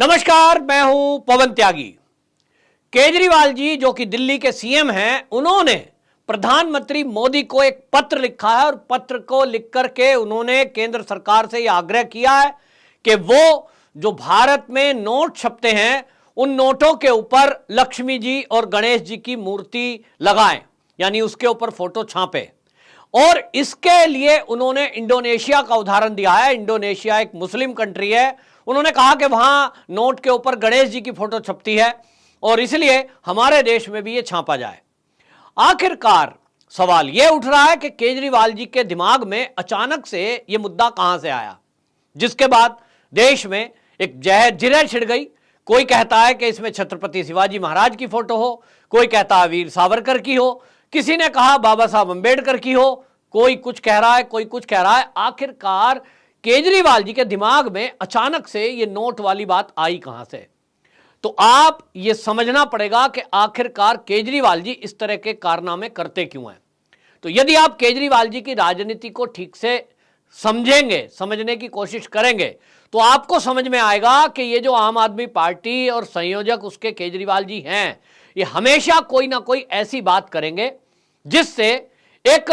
नमस्कार, मैं हूं पवन त्यागी। केजरीवाल जी जो कि दिल्ली के सीएम हैं, उन्होंने प्रधानमंत्री मोदी को एक पत्र लिखा है और पत्र को लिख करके उन्होंने केंद्र सरकार से यह आग्रह किया है कि वो जो भारत में नोट छपते हैं उन नोटों के ऊपर लक्ष्मी जी और गणेश जी की मूर्ति लगाएं, यानी उसके ऊपर फोटो छापे। और इसके लिए उन्होंने इंडोनेशिया का उदाहरण दिया है। इंडोनेशिया एक मुस्लिम कंट्री है। उन्होंने कहा कि वहां नोट के ऊपर गणेश जी की फोटो छपती है और इसलिए हमारे देश में भी यह छापा जाए। आखिरकार सवाल यह उठ रहा है कि केजरीवाल जी के दिमाग में अचानक से यह मुद्दा कहां से आया, जिसके बाद देश में एक जिरह छिड़ गई। कोई कहता है कि इसमें छत्रपति शिवाजी महाराज की फोटो हो, कोई कहता है वीर सावरकर की हो, किसी ने कहा बाबा साहब अंबेडकर की हो, कोई कुछ कह रहा है, कोई कुछ कह रहा है। आखिरकार केजरीवाल जी के दिमाग में अचानक से ये नोट वाली बात आई कहां से? तो आप ये समझना पड़ेगा कि आखिरकार केजरीवाल जी इस तरह के कारनामे करते क्यों हैं। तो यदि आप केजरीवाल जी की राजनीति को ठीक से समझेंगे, समझने की कोशिश करेंगे, तो आपको समझ में आएगा कि ये जो आम आदमी पार्टी और संयोजक उसके केजरीवाल जी हैं, ये हमेशा कोई ना कोई ऐसी बात करेंगे जिससे एक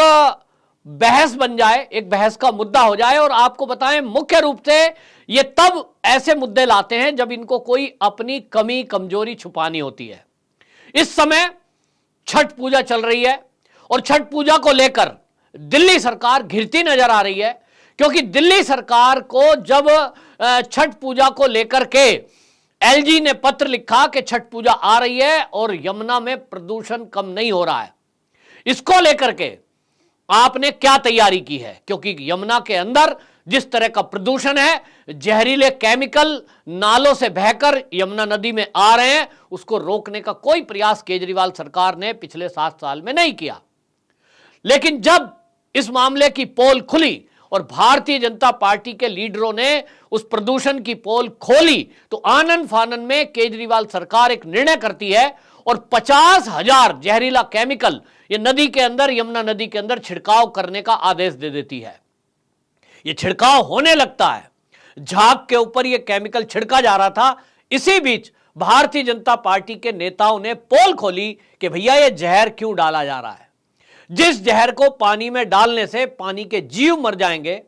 बहस बन जाए, एक बहस का मुद्दा हो जाए। और आपको बताएं, मुख्य रूप से ये तब ऐसे मुद्दे लाते हैं जब इनको कोई अपनी कमी कमजोरी छुपानी होती है। इस समय छठ पूजा चल रही है और छठ पूजा को लेकर दिल्ली सरकार घिरती नजर आ रही है, क्योंकि दिल्ली सरकार को जब छठ पूजा को लेकर के एलजी ने पत्र लिखा कि छठ पूजा आ रही है और यमुना में प्रदूषण कम नहीं हो रहा है, इसको लेकर के आपने क्या तैयारी की है? क्योंकि यमुना के अंदर जिस तरह का प्रदूषण है, जहरीले केमिकल नालों से बहकर यमुना नदी में आ रहे हैं, उसको रोकने का कोई प्रयास केजरीवाल सरकार ने पिछले 7 साल में नहीं किया। लेकिन जब इस मामले की पोल खुली और भारतीय जनता पार्टी के लीडरों ने उस प्रदूषण की पोल खोली, तो आनन फानन में केजरीवाल सरकार एक निर्णय करती है और 50,000 जहरीला केमिकल ये नदी के अंदर, यमुना नदी के अंदर छिड़काव करने का आदेश दे देती है। ये छिड़काव होने लगता है, झाग के ऊपर ये केमिकल छिड़का जा रहा था। इसी बीच भारतीय जनता पार्टी के नेताओं ने पोल खोली कि भैया ये जहर क्यों डाला जा रहा है। जिस जहर को पानी में डालने से पानी के जीव मर जाएंगे,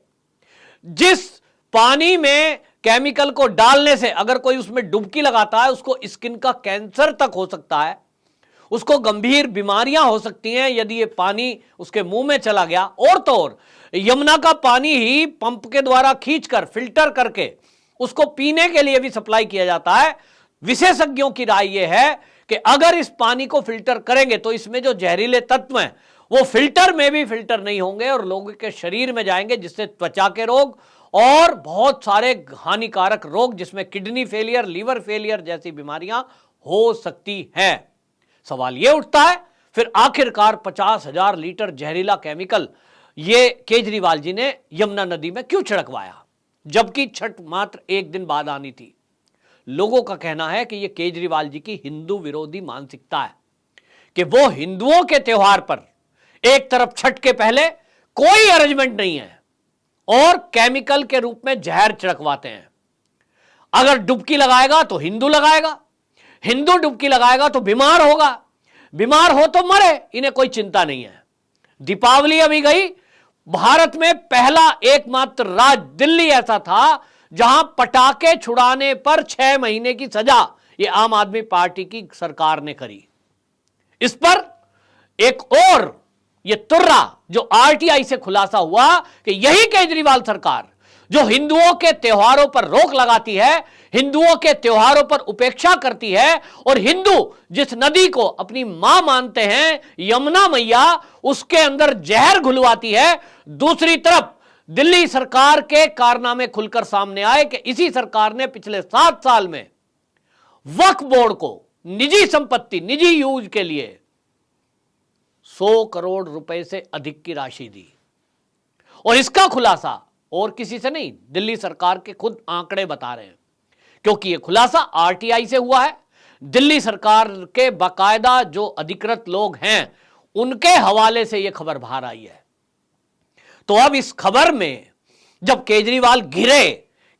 जिस पानी में केमिकल को डालने से अगर कोई उसमें डुबकी लगाता है उसको स्किन का कैंसर तक हो सकता है, उसको गंभीर बीमारियां हो सकती हैं यदि ये पानी उसके मुंह में चला गया। और तो और यमुना का पानी ही पंप के द्वारा खींचकर फिल्टर करके उसको पीने के लिए भी सप्लाई किया जाता है। विशेषज्ञों की राय यह है कि अगर इस पानी को फिल्टर करेंगे तो इसमें जो जहरीले तत्व हैं वो फिल्टर में भी फिल्टर नहीं होंगे और लोगों के शरीर में जाएंगे, जिससे त्वचा के रोग और बहुत सारे हानिकारक रोग, जिसमें किडनी फेलियर, लीवर फेलियर जैसी बीमारियां हो सकती हैं। सवाल यह उठता है फिर आखिरकार 50,000 लीटर जहरीला केमिकल ये केजरीवाल जी ने यमुना नदी में क्यों छिड़कवाया, जबकि छठ मात्र एक दिन बाद आनी थी? लोगों का कहना है कि यह केजरीवाल जी की हिंदू विरोधी मानसिकता है कि वो हिंदुओं के त्योहार पर एक तरफ छठ के पहले कोई अरेंजमेंट नहीं है और केमिकल के रूप में जहर छिड़कवाते हैं। अगर डुबकी लगाएगा तो हिंदू लगाएगा, हिंदू डुबकी लगाएगा तो बीमार होगा, बीमार हो तो मरे, इन्हें कोई चिंता नहीं है। दीपावली अभी गई, भारत में पहला एकमात्र राज्य दिल्ली ऐसा था जहां पटाखे छुड़ाने पर 6 महीने की सजा ये आम आदमी पार्टी की सरकार ने करी। इस पर एक और ये तुर्रा जो आरटीआई से खुलासा हुआ कि यही केजरीवाल सरकार जो हिंदुओं के त्योहारों पर रोक लगाती है, हिंदुओं के त्योहारों पर उपेक्षा करती है और हिंदू जिस नदी को अपनी मां मानते हैं, यमुना मैया, उसके अंदर जहर घुलवाती है। दूसरी तरफ दिल्ली सरकार के कारनामे खुलकर सामने आए कि इसी सरकार ने पिछले 7 साल में वक्फ बोर्ड को निजी संपत्ति, निजी यूज के लिए 100 करोड़ रुपए से अधिक की राशि दी। और इसका खुलासा और किसी से नहीं, दिल्ली सरकार के खुद आंकड़े बता रहे हैं, क्योंकि यह खुलासा आरटीआई से हुआ है। दिल्ली सरकार के बाकायदा जो अधिकृत लोग हैं उनके हवाले से यह खबर बाहर आई है। तो अब इस खबर में जब केजरीवाल घिरे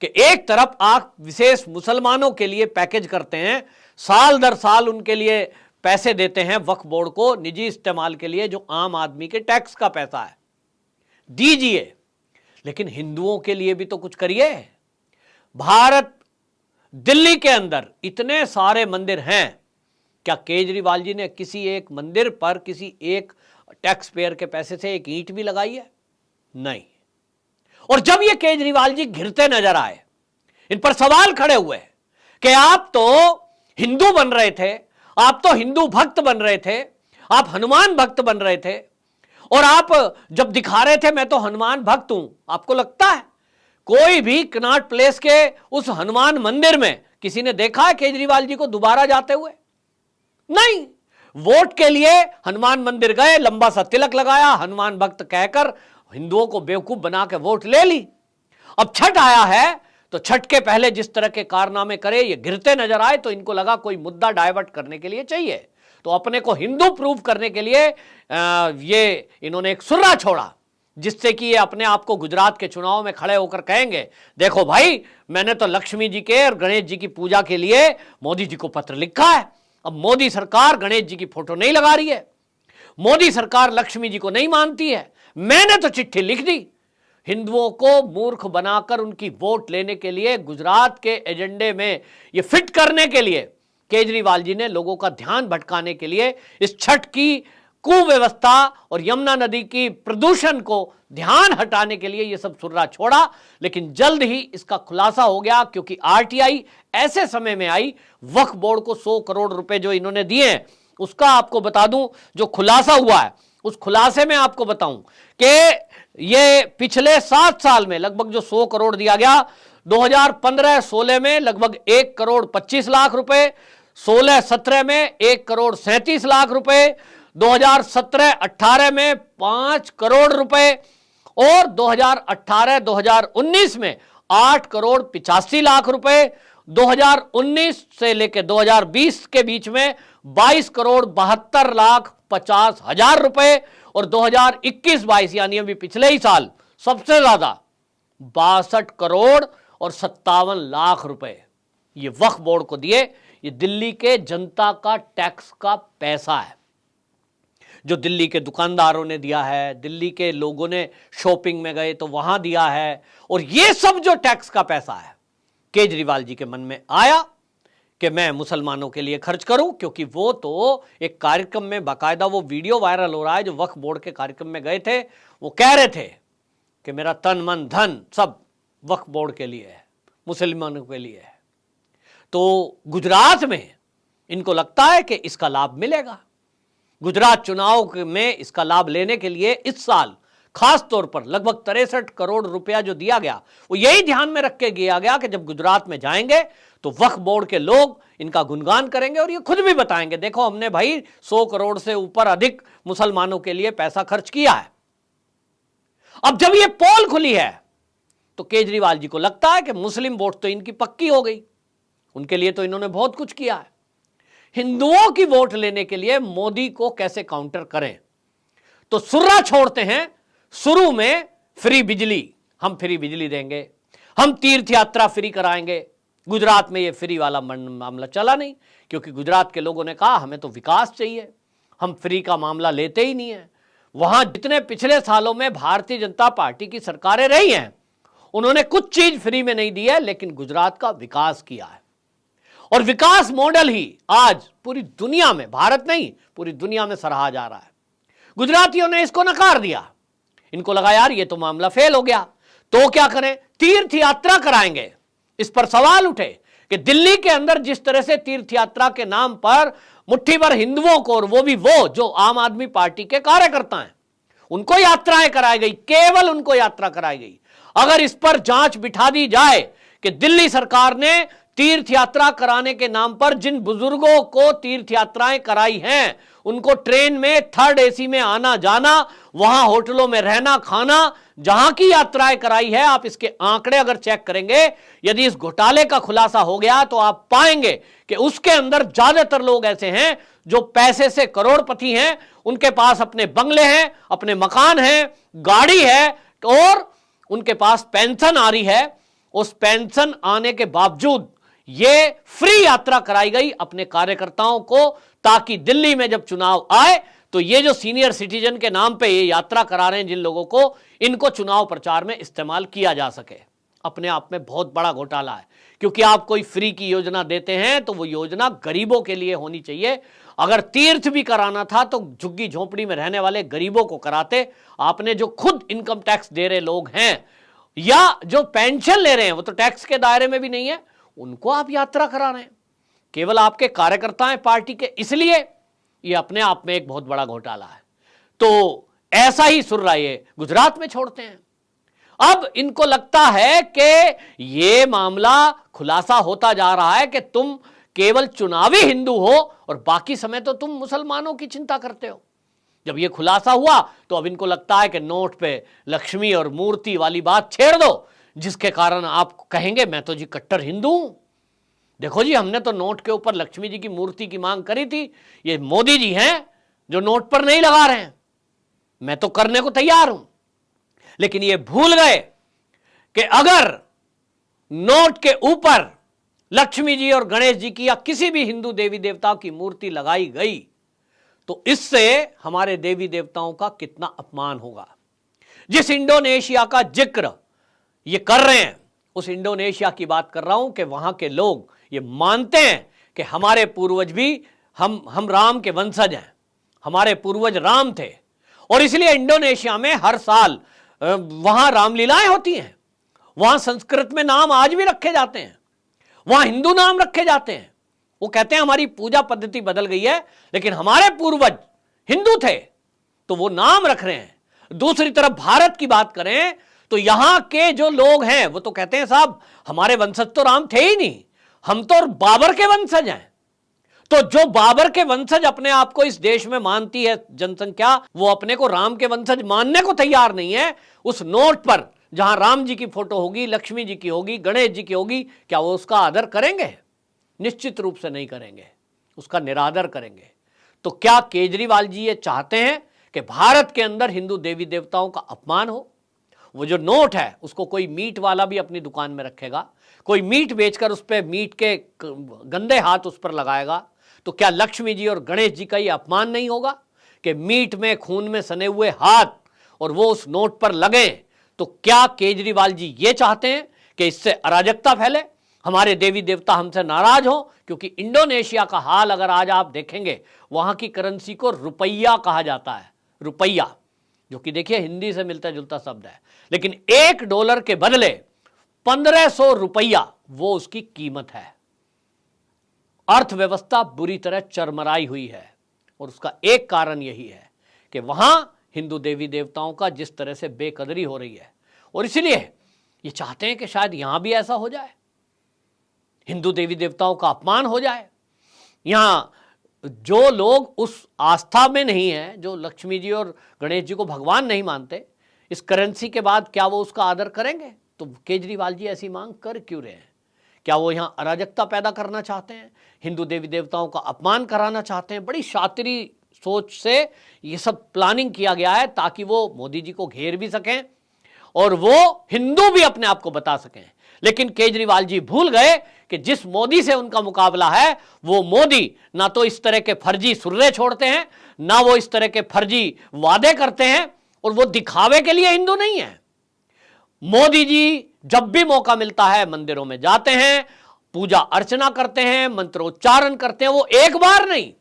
कि एक तरफ आप विशेष मुसलमानों के लिए पैकेज करते हैं, साल दर साल उनके लिए पैसे देते हैं वक्फ बोर्ड को निजी इस्तेमाल के लिए, जो आम आदमी के टैक्स का पैसा है, दीजिए, लेकिन हिंदुओं के लिए भी तो कुछ करिए। भारत, दिल्ली के अंदर इतने सारे मंदिर हैं, क्या केजरीवाल जी ने किसी एक मंदिर पर किसी एक टैक्स पेयर के पैसे से एक ईंट भी लगाई है? नहीं। और जब ये केजरीवाल जी घिरते नजर आए, इन पर सवाल खड़े हुए कि आप तो हिंदू बन रहे थे, आप तो हिंदू भक्त बन रहे थे, आप हनुमान भक्त बन रहे थे, और आप जब दिखा रहे थे मैं तो हनुमान भक्त हूं, आपको लगता है कोई भी कनॉट प्लेस के उस हनुमान मंदिर में किसी ने देखा है केजरीवाल जी को दोबारा जाते हुए? नहीं। वोट के लिए हनुमान मंदिर गए, लंबा सा तिलक लगाया, हनुमान भक्त कहकर हिंदुओं को बेवकूफ बना के वोट ले ली। अब छठ आया है तो छठ के पहले जिस तरह के कारनामे करे, ये गिरते नजर आए, तो इनको लगा कोई मुद्दा डाइवर्ट करने के लिए चाहिए, तो अपने को हिंदू प्रूव करने के लिए ये इन्होंने एक सुर्रा छोड़ा, जिससे कि ये अपने आप को गुजरात के चुनाव में खड़े होकर कहेंगे, देखो भाई, मैंने तो लक्ष्मी जी के और गणेश जी की पूजा के लिए मोदी जी को पत्र लिखा है। अब मोदी सरकार गणेश जी की फोटो नहीं लगा रही है, मोदी सरकार लक्ष्मी जी को नहीं मानती है, मैंने तो चिट्ठी लिख दी। हिंदुओं को मूर्ख बनाकर उनकी वोट लेने के लिए, गुजरात के एजेंडे में ये फिट करने के लिए केजरीवाल जी ने लोगों का ध्यान भटकाने के लिए इस छठ की कुव्यवस्था और यमुना नदी की प्रदूषण को ध्यान हटाने के लिए ये सब सुर्रा छोड़ा। लेकिन जल्द ही इसका खुलासा हो गया, क्योंकि आरटीआई ऐसे समय में आई, वक्फ बोर्ड को 100 करोड़ रुपए जो इन्होंने दिए हैं, उसका आपको बता दूं जो खुलासा हुआ है, उस खुलासे में आपको बताऊं कि ये पिछले 7 साल में लगभग जो 100 करोड़ दिया गया, 2015-16 में लगभग 1 करोड़ 25 लाख रुपए, 16-17 में 1 करोड़ 37 लाख रुपए, 2017-18 में 5 करोड़ रुपए, और 2018-2019 में 8 करोड़ 85 लाख रुपए, 2019 से लेकर 2020 के बीच में 22 करोड़ 72 लाख 50 हजार रुपए, और 2021-22 यानी अभी पिछले ही साल सबसे ज्यादा 62 करोड़ और 57 लाख रुपए ये वक्फ बोर्ड को दिए। ये दिल्ली के जनता का टैक्स का पैसा है, जो दिल्ली के दुकानदारों ने दिया है, दिल्ली के लोगों ने शॉपिंग में गए तो वहां दिया है, और ये सब जो टैक्स का पैसा है, केजरीवाल जी के मन में आया कि मैं मुसलमानों के लिए खर्च करूं, क्योंकि वो तो एक कार्यक्रम में बाकायदा वो वीडियो वायरल हो रहा है, जो वक्फ बोर्ड के कार्यक्रम में गए थे, वो कह रहे थे कि मेरा तन मन धन सब वक्फ बोर्ड के लिए है, मुसलमानों के लिए है। तो गुजरात में इनको लगता है कि इसका लाभ मिलेगा। गुजरात चुनाव में इसका लाभ लेने के लिए इस साल खास तौर पर लगभग 63 करोड़ रुपया जो दिया गया, वो यही ध्यान में रख के दिया गया कि जब गुजरात में जाएंगे तो वक्फ बोर्ड के लोग इनका गुणगान करेंगे, और ये खुद भी बताएंगे, देखो हमने भाई 100 करोड़ से ऊपर अधिक मुसलमानों के लिए पैसा खर्च किया है। अब जब ये पोल खुली है तो केजरीवाल जी को लगता है कि मुस्लिम वोट तो इनकी पक्की हो गई, उनके लिए तो इन्होंने बहुत कुछ किया है, हिंदुओं की वोट लेने के लिए मोदी को कैसे काउंटर करें। तो सुर्रा छोड़ते हैं, शुरू में फ्री बिजली, हम फ्री बिजली देंगे, हम तीर्थ यात्रा फ्री कराएंगे। गुजरात में ये फ्री वाला मामला चला नहीं, क्योंकि गुजरात के लोगों ने कहा हमें तो विकास चाहिए, हम फ्री का मामला लेते ही नहीं है। वहां जितने पिछले सालों में भारतीय जनता पार्टी की सरकारें रही हैं, उन्होंने कुछ चीज फ्री में नहीं दी है, लेकिन गुजरात का विकास किया है। और विकास मॉडल ही आज पूरी दुनिया में, भारत नहीं पूरी दुनिया में सराहा जा रहा है। गुजरातियों ने इसको नकार दिया, इनको लगा यार ये तो मामला फेल हो गया, तो क्या करें, तीर्थ यात्रा कराएंगे। इस पर सवाल उठे कि दिल्ली के अंदर जिस तरह से तीर्थ यात्रा के नाम पर मुट्ठी भर हिंदुओं को, और वो भी वो जो आम आदमी पार्टी के कार्यकर्ता हैं, उनको यात्राएं कराई गई, केवल उनको यात्रा कराई गई। अगर इस पर जांच बिठा दी जाए कि दिल्ली सरकार ने तीर्थ यात्रा कराने के नाम पर जिन बुजुर्गों को तीर्थ यात्राएं कराई हैं, उनको ट्रेन में 3rd AC में आना जाना, वहां होटलों में रहना खाना, जहां की यात्राएं कराई है, आप इसके आंकड़े अगर चेक करेंगे, यदि इस घोटाले का खुलासा हो गया तो आप पाएंगे कि उसके अंदर ज्यादातर लोग ऐसे हैं जो पैसे से करोड़पति हैं, उनके पास अपने बंगले हैं, अपने मकान हैं, गाड़ी है, और उनके पास पेंशन आ रही है, उस पेंशन आने के बावजूद ये फ्री यात्रा कराई गई अपने कार्यकर्ताओं को, ताकि दिल्ली में जब चुनाव आए तो ये जो सीनियर सिटीजन के नाम पे ये यात्रा करा रहे हैं जिन लोगों को, इनको चुनाव प्रचार में इस्तेमाल किया जा सके। अपने आप में बहुत बड़ा घोटाला है, क्योंकि आप कोई फ्री की योजना देते हैं तो वो योजना गरीबों के लिए होनी चाहिए। अगर तीर्थ भी कराना था तो झुग्गी झोंपड़ी में रहने वाले गरीबों को कराते। आपने जो खुद इनकम टैक्स दे रहे लोग हैं या जो पेंशन ले रहे हैं वो तो टैक्स के दायरे में भी नहीं है, उनको आप यात्रा करा रहे हैं। केवल आपके कार्यकर्ता हैं पार्टी के, इसलिए ये अपने आप में एक बहुत बड़ा घोटाला है। तो ऐसा ही सुर्रा ये गुजरात में छोड़ते हैं। अब इनको लगता है कि ये मामला खुलासा होता जा रहा है कि तुम केवल चुनावी हिंदू हो और बाकी समय तो तुम मुसलमानों की चिंता करते हो। जब ये खुलासा हुआ तो अब इनको लगता है कि नोट पे लक्ष्मी और मूर्ति वाली बात छेड़ दो, जिसके कारण आप कहेंगे मैं तो जी कट्टर हिंदू हूं। देखो जी, हमने तो नोट के ऊपर लक्ष्मी जी की मूर्ति की मांग करी थी, ये मोदी जी हैं जो नोट पर नहीं लगा रहे हैं, मैं तो करने को तैयार हूं। लेकिन ये भूल गए कि अगर नोट के ऊपर लक्ष्मी जी और गणेश जी की या किसी भी हिंदू देवी देवताओं की मूर्ति लगाई गई तो इससे हमारे देवी देवताओं का कितना अपमान होगा। जिस इंडोनेशिया का जिक्र ये कर रहे हैं, उस इंडोनेशिया की बात कर रहा हूं कि वहां के लोग ये मानते हैं कि हमारे पूर्वज भी हम राम के वंशज हैं, हमारे पूर्वज राम थे, और इसलिए इंडोनेशिया में हर साल वहां रामलीलाएं होती हैं। वहां संस्कृत में नाम आज भी रखे जाते हैं, वहां हिंदू नाम रखे जाते हैं। वो कहते हैं हमारी पूजा पद्धति बदल गई है, लेकिन हमारे पूर्वज हिंदू थे तो वो नाम रख रहे हैं। दूसरी तरफ भारत की बात करें तो यहां के जो लोग हैं वो तो कहते हैं साहब हमारे वंशज तो राम थे ही नहीं, हम तो बाबर के वंशज हैं। तो जो बाबर के वंशज अपने आप को इस देश में मानती है जनसंख्या, वो अपने को राम के वंशज मानने को तैयार नहीं है। उस नोट पर जहां राम जी की फोटो होगी, लक्ष्मी जी की होगी, गणेश जी की होगी, क्या वो उसका आदर करेंगे? निश्चित रूप से नहीं करेंगे, उसका निरादर करेंगे। तो क्या केजरीवाल जी ये चाहते हैं कि भारत के अंदर हिंदू देवी देवताओं का अपमान हो? वो जो नोट है उसको कोई मीट वाला भी अपनी दुकान में रखेगा, कोई मीट बेचकर उस पर मीट के गंदे हाथ उस पर लगाएगा, तो क्या लक्ष्मी जी और गणेश जी का ये अपमान नहीं होगा कि मीट में खून में सने हुए हाथ और वो उस नोट पर लगे? तो क्या केजरीवाल जी ये चाहते हैं कि इससे अराजकता फैले, हमारे देवी देवता हमसे नाराज हो? क्योंकि इंडोनेशिया का हाल अगर आज आप देखेंगे, वहां की करेंसी को रुपया कहा जाता है, रुपया, जो कि देखिए हिंदी से मिलता जुलता शब्द है, लेकिन $1 के बदले 1500 रुपया वो उसकी कीमत है। अर्थव्यवस्था बुरी तरह चरमराई हुई है और उसका एक कारण यही है कि वहां हिंदू देवी देवताओं का जिस तरह से बेकदरी हो रही है, और इसलिए ये चाहते हैं कि शायद यहां भी ऐसा हो जाए, हिंदू देवी देवताओं का अपमान हो जाए। यहां जो लोग उस आस्था में नहीं है, जो लक्ष्मी जी और गणेश जी को भगवान नहीं मानते, इस करेंसी के बाद क्या वो उसका आदर करेंगे? तो केजरीवाल जी ऐसी मांग कर क्यों रहे हैं? क्या वो यहां अराजकता पैदा करना चाहते हैं, हिंदू देवी देवताओं का अपमान कराना चाहते हैं? बड़ी शातिरी सोच से ये सब प्लानिंग किया गया है ताकि वो मोदी जी को घेर भी सकें और वो हिंदू भी अपने आप को बता सकें। लेकिन केजरीवाल जी भूल गए कि जिस मोदी से उनका मुकाबला है, वो मोदी ना तो इस तरह के फर्जी सुर्रे छोड़ते हैं, ना वो इस तरह के फर्जी वादे करते हैं, और वो दिखावे के लिए हिंदू नहीं है। मोदी जी जब भी मौका मिलता है मंदिरों में जाते हैं, पूजा अर्चना करते हैं, मंत्रोच्चारण करते हैं। वो एक बार नहीं,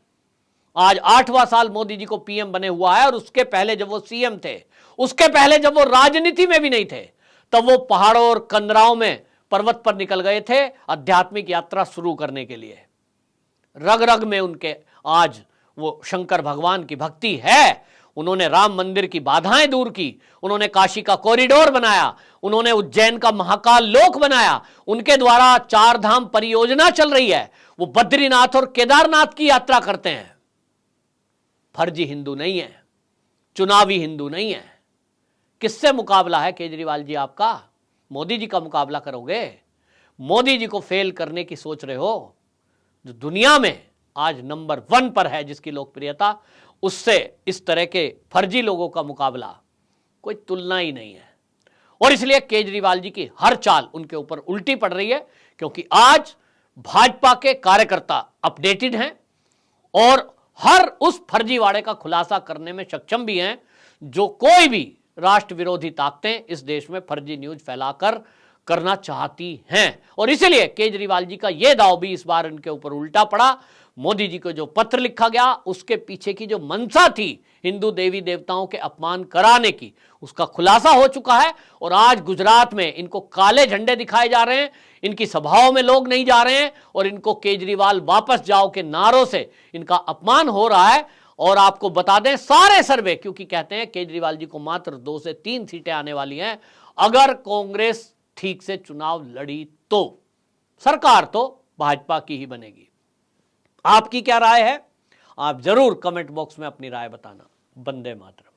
आज 8वां साल मोदी जी को पीएम बने हुआ है, और उसके पहले जब वो सीएम थे, उसके पहले जब वो राजनीति में भी नहीं थे, तब वो पहाड़ों और कंदराओं में पर्वत पर निकल गए थे आध्यात्मिक यात्रा शुरू करने के लिए। रग रग में उनके आज वो शंकर भगवान की भक्ति है। उन्होंने राम मंदिर की बाधाएं दूर की, उन्होंने काशी का कॉरिडोर बनाया, उन्होंने उज्जैन का महाकाल लोक बनाया, उनके द्वारा 4 धाम परियोजना चल रही है। वो बद्रीनाथ और केदारनाथ की यात्रा करते हैं। फर्जी हिंदू नहीं है, चुनावी हिंदू नहीं है। किससे मुकाबला है केजरीवाल जी आपका? मोदी जी का मुकाबला करोगे? मोदी जी को फेल करने की सोच रहे हो? जो दुनिया में आज नंबर 1 पर है जिसकी लोकप्रियता, उससे इस तरह के फर्जी लोगों का मुकाबला कोई तुलना ही नहीं है। और इसलिए केजरीवाल जी की हर चाल उनके ऊपर उल्टी पड़ रही है, क्योंकि आज भाजपा के कार्यकर्ता अपडेटेड हैं और हर उस फर्जीवाड़े का खुलासा करने में सक्षम भी हैं जो कोई भी राष्ट्र विरोधी ताकतें इस देश में फर्जी न्यूज फैलाकर करना चाहती हैं। और इसलिए केजरीवाल जी का यह दांव भी इस बार इनके ऊपर उल्टा पड़ा। मोदी जी को जो पत्र लिखा गया उसके पीछे की जो मंशा थी हिंदू देवी देवताओं के अपमान कराने की, उसका खुलासा हो चुका है। और आज गुजरात में इनको काले झंडे दिखाए जा रहे हैं, इनकी सभाओं में लोग नहीं जा रहे हैं और इनको केजरीवाल वापस जाओ के नारों से इनका अपमान हो रहा है। और आपको बता दें सारे सर्वे, क्योंकि कहते हैं केजरीवाल जी को मात्र 2 से 3 सीटें आने वाली हैं, अगर कांग्रेस ठीक से चुनाव लड़ी तो सरकार तो भाजपा की ही बनेगी। आपकी क्या राय है? आप जरूर कमेंट बॉक्स में अपनी राय बताना। वंदे मातरम।